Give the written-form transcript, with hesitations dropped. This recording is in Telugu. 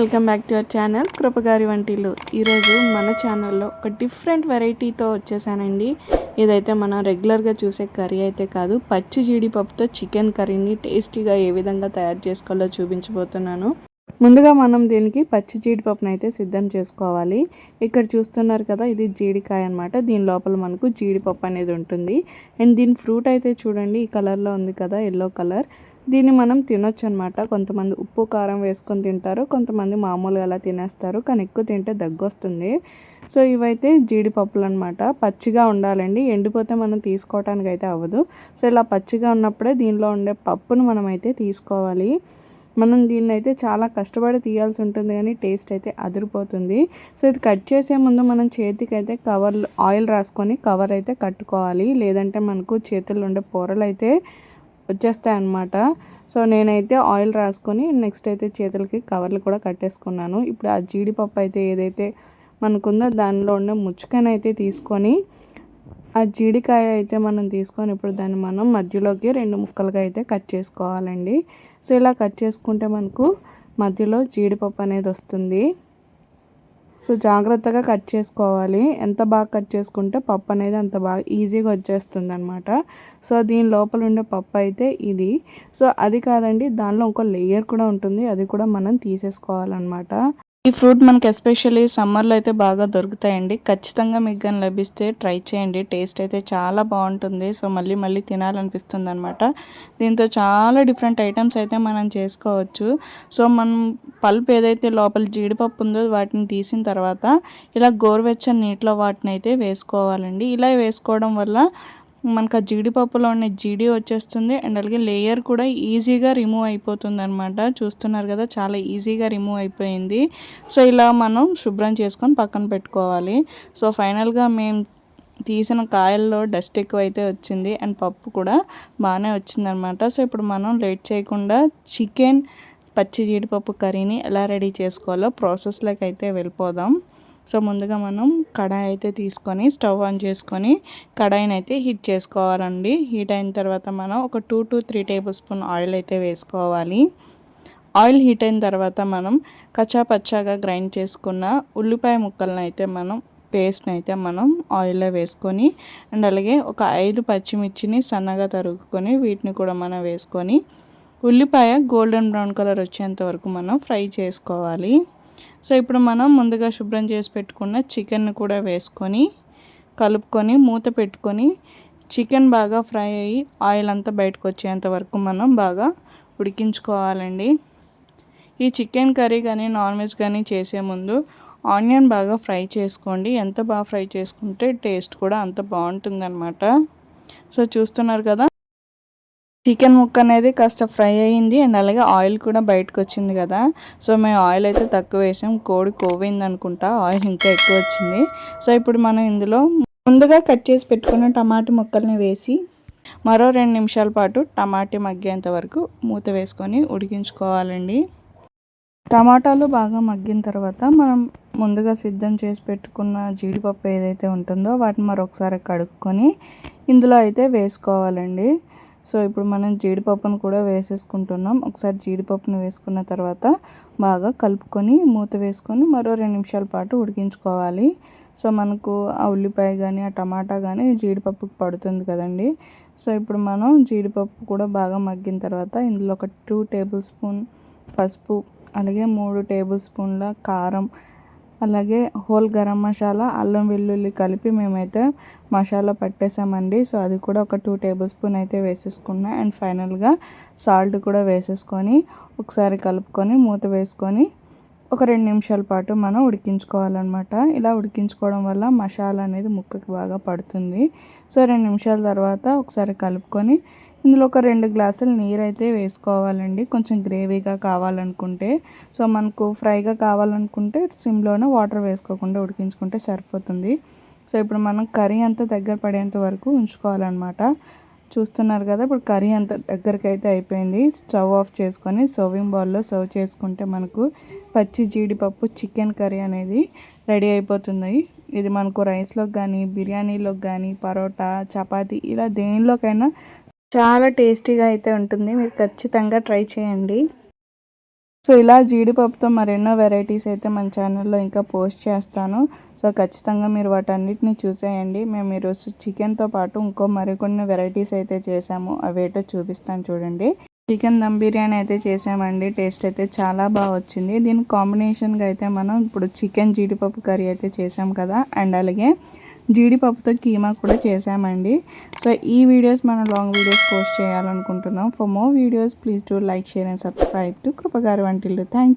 Welcome back to our channel కృపగారి వంటిల్లు. ఈరోజు మన ఛానల్లో ఒక డిఫరెంట్ వెరైటీతో వచ్చేసానండి. ఇదైతే మనం రెగ్యులర్గా చూసే కర్రీ అయితే కాదు, పచ్చి జీడిపప్పుతో చికెన్ కర్రీని టేస్టీగా ఏ విధంగా తయారు చేసుకోవాలో చూపించబోతున్నాను. ముందుగా మనం దీనికి పచ్చి జీడిపప్పును అయితే సిద్ధం చేసుకోవాలి. ఇక్కడ చూస్తున్నారు కదా, ఇది జీడికాయ అనమాట. దీని లోపల మనకు జీడిపప్పు అనేది ఉంటుంది. అండ్ దీని ఫ్రూట్ అయితే చూడండి, ఈ కలర్లో ఉంది కదా, ఎల్లో కలర్. దీన్ని మనం తినొచ్చు అనమాట. కొంతమంది ఉప్పు కారం వేసుకొని తింటారు, కొంతమంది మామూలుగా అలా తినేస్తారు, కానీ ఎక్కువ తింటే దగ్గు వస్తుంది. సో ఇవైతే జీడిపప్పులు అనమాట. పచ్చిగా ఉండాలండి, ఎండిపోతే మనం తీసుకోవడానికి అయితే అవ్వదు. సో ఇలా పచ్చిగా ఉన్నప్పుడే దీనిలో ఉండే పప్పును మనం అయితే తీసుకోవాలి. మనం దీన్ని అయితే చాలా కష్టపడి తీయాల్సి ఉంటుంది, కానీ టేస్ట్ అయితే అదిరిపోతుంది. సో ఇది కట్ చేసే ముందు మనం చేతికి అయితే ఆయిల్ రాసుకొని కవర్ అయితే కట్టుకోవాలి, లేదంటే మనకు చేతుల్లో ఉండే పొరలు అయితే వచ్చేస్తాయి అన్నమాట. సో నేనైతే ఆయిల్ రాసుకొని నెక్స్ట్ అయితే చేతులకి కవర్లు కూడా కట్టేసుకున్నాను. ఇప్పుడు ఆ జీడిపప్పు అయితే ఏదైతే మనకుందో దానిలో ఉండే ముచ్చుకనైతే తీసుకొని, ఆ జీడికాయ అయితే మనం తీసుకొని ఇప్పుడు దాన్ని మనం మధ్యలోకి 2 ముక్కలుగా అయితే కట్ చేసుకోవాలండి. సో ఇలా కట్ చేసుకుంటే మనకు మధ్యలో జీడిపప్పు అనేది వస్తుంది. సో జాగ్రత్తగా కట్ చేసుకోవాలి. ఎంత బాగా కట్ చేసుకుంటే పప్పు అనేది అంత బాగా ఈజీగా వచ్చేస్తుంది అనమాట. సో దీని లోపల ఉండే పప్పు అయితే ఇది. సో అది కాదండి, దానిలో ఇంకో లేయర్ కూడా ఉంటుంది, అది కూడా మనం తీసేసుకోవాలన్నమాట. ఈ ఫ్రూట్ మనకి ఎస్పెషల్లీ సమ్మర్లో అయితే బాగా దొరుకుతాయండి. ఖచ్చితంగా మీకు కానీ లభిస్తే ట్రై చేయండి. టేస్ట్ అయితే చాలా బాగుంటుంది. సో మళ్ళీ మళ్ళీ తినాలనిపిస్తుంది అనమాట. దీంతో చాలా డిఫరెంట్ ఐటమ్స్ అయితే మనం చేసుకోవచ్చు. సో మనం పల్ప్ ఏదైతే లోపల జీడిపప్పు ఉందో వాటిని తీసిన తర్వాత ఇలా గోరువెచ్చని నీటిలో వాటిని అయితే వేసుకోవాలండి. ఇలా వేసుకోవడం వల్ల మనకు ఆ జీడిపప్పులో ఉన్న జీడి వచ్చేస్తుంది, అండ్ అలాగే లేయర్ కూడా ఈజీగా రిమూవ్ అయిపోతుంది అనమాట. చూస్తున్నారు కదా, చాలా ఈజీగా రిమూవ్ అయిపోయింది. సో ఇలా మనం శుభ్రం చేసుకొని పక్కన పెట్టుకోవాలి. సో ఫైనల్గా మేము తీసిన కాయల్లో డస్ట్ ఎక్కువ అయితే వచ్చింది, అండ్ పప్పు కూడా బాగానే వచ్చిందనమాట. సో ఇప్పుడు మనం లేట్ చేయకుండా చికెన్ పచ్చి జీడిపప్పు కర్రీని ఎలా రెడీ చేసుకోవాలో ప్రాసెస్లోకి అయితే వెళ్ళిపోదాం. సో ముందుగా మనం కడాయి అయితే తీసుకొని స్టవ్ ఆన్ చేసుకొని కడాయిని అయితే హీట్ చేసుకోవాలండి. హీట్ అయిన తర్వాత మనం ఒక 2 to 3 టేబుల్ స్పూన్ ఆయిల్ అయితే వేసుకోవాలి. ఆయిల్ హీట్ అయిన తర్వాత మనం కచ్చా పచ్చాగా గ్రైండ్ చేసుకున్న ఉల్లిపాయ ముక్కలను అయితే పేస్ట్ని అయితే మనం ఆయిల్లో వేసుకొని, అండ్ అలాగే ఒక 5 పచ్చిమిర్చిని సన్నగా తరుగుకొని వీటిని కూడా మనం వేసుకొని ఉల్లిపాయ గోల్డెన్ బ్రౌన్ కలర్ వచ్చేంత వరకు మనం ఫ్రై చేసుకోవాలి. సో ఇప్పుడు మనం ముందుగా శుభ్రం చేసి పెట్టుకున్న చికెన్ను కూడా వేసుకొని కలుపుకొని మూత పెట్టుకొని చికెన్ బాగా ఫ్రై అయ్యి ఆయిల్ అంతా బయటకు వచ్చేంత వరకు మనం బాగా ఉడికించుకోవాలండి. ఈ చికెన్ కర్రీ కానీ నాన్ వెజ్ కానీ చేసే ముందు ఆనియన్ బాగా ఫ్రై చేసుకోండి. ఎంత బాగా ఫ్రై చేసుకుంటే టేస్ట్ కూడా అంత బాగుంటుందన్నమాట. సో చూస్తున్నారు కదా, చికెన్ ముక్క అనేది కాస్త ఫ్రై అయ్యింది, అండ్ అలాగే ఆయిల్ కూడా బయటకు వచ్చింది కదా. సో మేము ఆయిల్ అయితే తక్కువ వేసాం, కోడి కోవింది అనుకుంటా, ఆయిల్ ఇంకా ఎక్కువ వచ్చింది. సో ఇప్పుడు మనం ఇందులో ముందుగా కట్ చేసి పెట్టుకున్న టమాటా ముక్కల్ని వేసి మరో 2 నిమిషాల పాటు టమాటా మగ్గేంత వరకు మూత వేసుకొని ఉడికించుకోవాలండి. టమాటాలు బాగా మగ్గిన తర్వాత మనం ముందుగా సిద్ధం చేసి పెట్టుకున్న జీడిపప్పు ఏదైతే ఉంటుందో వాటిని మరొకసారి కడుక్కొని ఇందులో అయితే వేసుకోవాలండి. సో ఇప్పుడు మనం జీడిపప్పును కూడా వేసేసుకుంటున్నాం. ఒకసారి జీడిపప్పును వేసుకున్న తర్వాత బాగా కలుపుకొని మూత వేసుకొని మరో 2 నిమిషాల పాటు ఉడికించుకోవాలి. సో మనకు ఆ ఉల్లిపాయ కానీ ఆ టమాటా కానీ జీడిపప్పుకి పడుతుంది కదండి. సో ఇప్పుడు మనం జీడిపప్పు కూడా బాగా మగ్గిన తర్వాత ఇందులో ఒక 2 టేబుల్ స్పూన్ పసుపు, అలాగే 3 టేబుల్ స్పూన్ల కారం, అలాగే హోల్ గరం మసాలా, అల్లం వెల్లుల్లి కలిపి మేమైతే మసాలా పట్టేసామండి. సో అది కూడా ఒక 2 టేబుల్ స్పూన్ అయితే వేసేసుకున్నా, అండ్ ఫైనల్గా సాల్ట్ కూడా వేసేసుకొని ఒకసారి కలుపుకొని మూత వేసుకొని ఒక 2 నిమిషాల పాటు మనం ఉడికించుకోవాలన్నమాట. ఇలా ఉడికించుకోవడం వల్ల మసాలా అనేది ముక్కకి బాగా పడుతుంది. సో 2 నిమిషాల తర్వాత ఒకసారి కలుపుకొని ఇందులో ఒక 2 గ్లాసులు నీరు అయితే వేసుకోవాలండి, కొంచెం గ్రేవీగా కావాలనుకుంటే. సో మనకు ఫ్రైగా కావాలనుకుంటే సిమ్లోనే వాటర్ వేసుకోకుండా ఉడికించుకుంటే సరిపోతుంది. సో ఇప్పుడు మనం కర్రీ అంతా దగ్గర పడేంత వరకు ఉంచుకోవాలన్నమాట. చూస్తున్నారు కదా, ఇప్పుడు కర్రీ అంతా దగ్గరికి అయితే అయిపోయింది. స్టవ్ ఆఫ్ చేసుకొని సర్వింగ్ బౌల్లో సర్వ్ చేసుకుంటే మనకు పచ్చి జీడిపప్పు చికెన్ కర్రీ అనేది రెడీ అయిపోతుంది. ఇది మనకు రైస్లోకి కానీ బిర్యానీలోకి కానీ పరోటా చపాతీ ఇలా దేనిలోకైనా చాలా టేస్టీగా అయితే ఉంటుంది. మీరు ఖచ్చితంగా ట్రై చేయండి. సో ఇలా జీడిపప్పుతో మరెన్నో వెరైటీస్ అయితే మన ఛానల్లో ఇంకా పోస్ట్ చేస్తాను. సో ఖచ్చితంగా మీరు వాటన్నిటిని చూసేయండి. మేము ఈరోజు చికెన్తో పాటు ఇంకో మరికొన్ని వెరైటీస్ అయితే చేసాము. అవేటో చూపిస్తాను చూడండి. చికెన్ దమ్ బిర్యానీ అయితే చేసామండి. టేస్ట్ అయితే చాలా బాగా వచ్చింది. దీనికి కాంబినేషన్గా అయితే మనం ఇప్పుడు చికెన్ జీడిపప్పు కర్రీ అయితే చేసాం కదా, అండ్ అలాగే జీడిపప్పుతో కీమా కూడా చేసామండి. సో ఈ వీడియోస్ మనం లాంగ్ వీడియోస్ పోస్ట్ చేయాలనుకుంటున్నాం. For more videos please do like, share and subscribe to కృపగారి వంటిల్లు. Thank you.